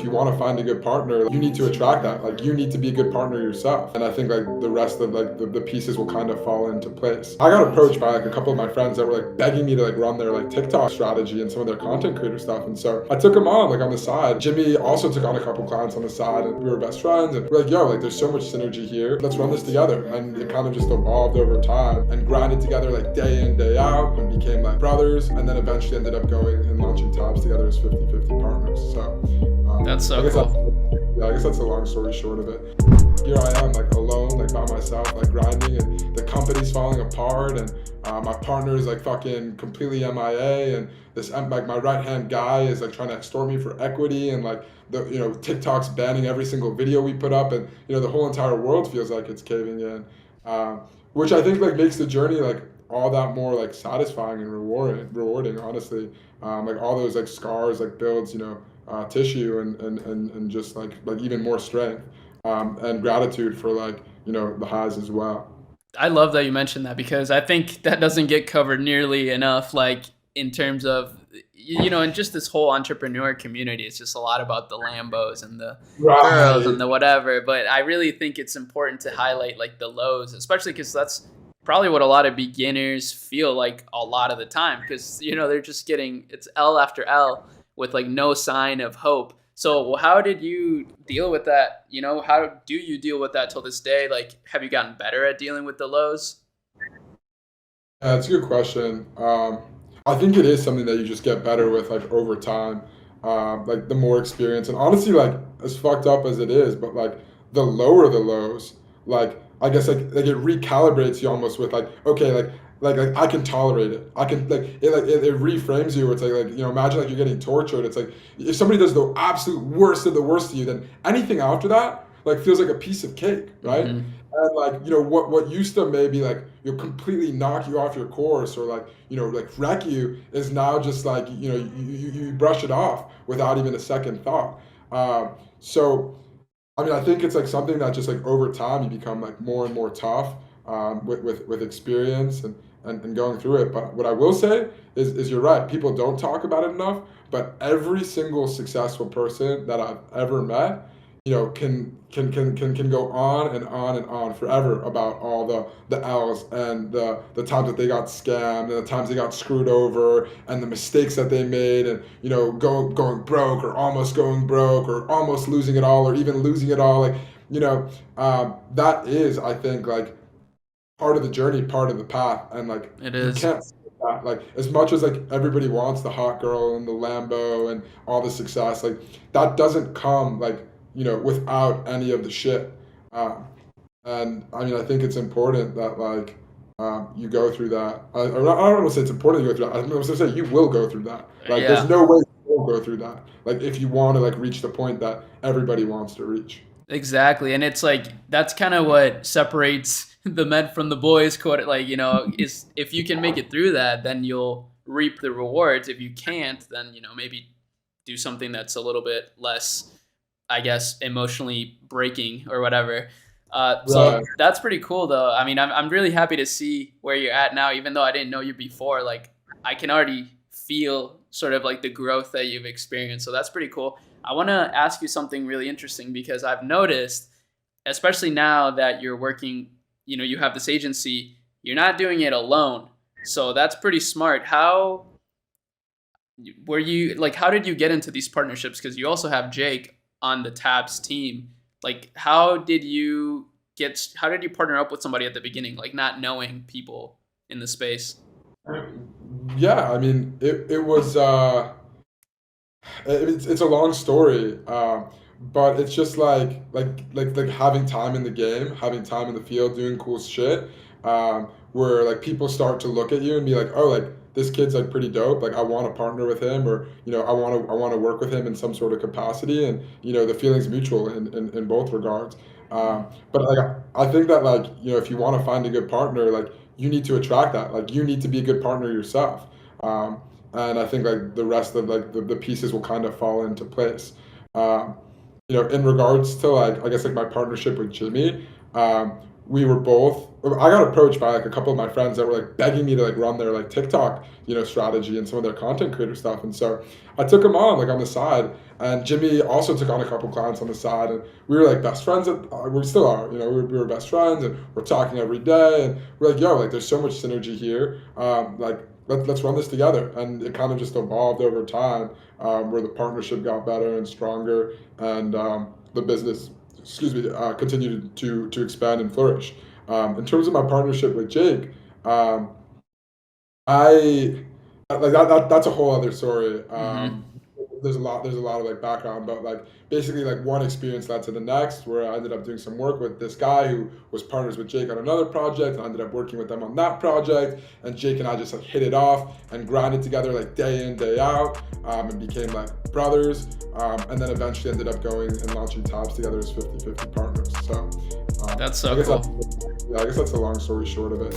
if you want to find a good partner, you need to attract that. Like, you need to be a good partner yourself. And I think like the rest of like the pieces will kind of fall into place. I got approached by like a couple of my friends that were like begging me to like run their like TikTok strategy and some of their content creator stuff. And so I took them on like on the side. Jimmy also took on a couple clients on the side, and we were best friends. And we're like, yo, like there's so much synergy here. Let's run this together. And it kind of just evolved over time and grinded together like day in, day out, and became like brothers. And then eventually ended up going and launching Tabs together as 50-50 partners. So that's so I guess cool. I guess that's a long story short of it. Here I am, like alone, like by myself, like grinding, and the company's falling apart, and my partner is like fucking completely MIA, and this like my right hand guy is like trying to extort me for equity, and like TikTok's banning every single video we put up, and the whole entire world feels like it's caving in, which I think like makes the journey like all that more like satisfying and rewarding, honestly. Like all those like scars like builds tissue and just like even more strength, and gratitude for like the highs as well. I love that you mentioned that because I think that doesn't get covered nearly enough, like in terms of and just this whole entrepreneur community. It's just a lot about the Lambos and the girls Right. and the whatever, but I really think it's important to highlight like the lows, especially because that's probably what a lot of beginners feel like a lot of the time, because they're just getting, it's L after L with like no sign of hope. So how did you deal with that? How do you deal with that till this day? Like, have you gotten better at dealing with the lows? Yeah, that's a good question. I think it is something that you just get better with like over time, like the more experience. And honestly, like as fucked up as it is, but like the lower the lows, like I guess like it recalibrates you almost with like, okay, like I can tolerate it. I can it reframes you. Where it's like imagine like you're getting tortured. It's like if somebody does the absolute worst of the worst to you, then anything after that like feels like a piece of cake, right? Mm-hmm. And like what used to maybe like completely knock you off your course, or like like wreck you, is now just like you brush it off without even a second thought. So I mean, I think it's like something that just like over time you become like more and more tough, with experience and going through it. But what I will say is you're right. People don't talk about it enough. But every single successful person that I've ever met, can go on and on and on forever about all the L's and the times that they got scammed, and the times they got screwed over, and the mistakes that they made, and going broke, or almost going broke, or almost losing it all, or even losing it all. Like that is, I think, like part of the journey, part of the path, and like It you is. can't skip that. Like as much as like everybody wants the hot girl and the Lambo and all the success, like that doesn't come like without any of the shit. Um, and I mean, I think it's important that like you go through that. I don't want to say it's important to go through that. I was going to say you will go through that. Like, there's Yeah. no way you won't go through that. Like, if you want to like reach the point that everybody wants to reach. Exactly. And it's like that's kind of what separates the men from the boys, quote, like, is if you can make it through that, then you'll reap the rewards. If you can't, then, maybe do something that's a little bit less, I guess, emotionally breaking or whatever. So Right. that's pretty cool, though. I mean, I'm really happy to see where you're at now, even though I didn't know you before. Like, I can already feel sort of like the growth that you've experienced. So that's pretty cool. I want to ask you something really interesting because I've noticed, especially now that you're working, you have this agency, you're not doing it alone. So that's pretty smart. How were you like, how did you get into these partnerships? Because you also have Jake on the Tabs team. Like, how did you partner up with somebody at the beginning, like not knowing people in the space? Yeah, I mean, it was it's a long story, but it's just like having time in the game, having time in the field, doing cool shit, where like people start to look at you and be like, oh, like this kid's like pretty dope. Like I want to partner with him, or I want to work with him in some sort of capacity, and the feeling's mutual in both regards. But like I think that like if you want to find a good partner, like you need to attract that. Like you need to be a good partner yourself. And I think like the rest of like the pieces will kind of fall into place. Um, in regards to like I guess like my partnership with Jimmy, we were both, I got approached by like a couple of my friends that were like begging me to like run their like TikTok, strategy and some of their content creator stuff. And so I took them on like on the side, and Jimmy also took on a couple clients on the side, and we were like best friends. We still are, we were best friends, and we're talking every day, and we're like, yo, like there's so much synergy here. Like let's run this together, and it kind of just evolved over time, where the partnership got better and stronger, and the business, excuse me, continued to expand and flourish. In terms of my partnership with Jake, um, I like that's a whole other story. Mm-hmm. There's a lot of like background, but like basically like one experience led to the next, where I ended up doing some work with this guy who was partners with Jake on another project, and I ended up working with them on that project. And Jake and I just like hit it off and grinded together like day in day out, and became like brothers. And then eventually ended up going and launching Tabs together as 50/50 partners. So That's I so guess cool. yeah, I guess that's the long story short of it.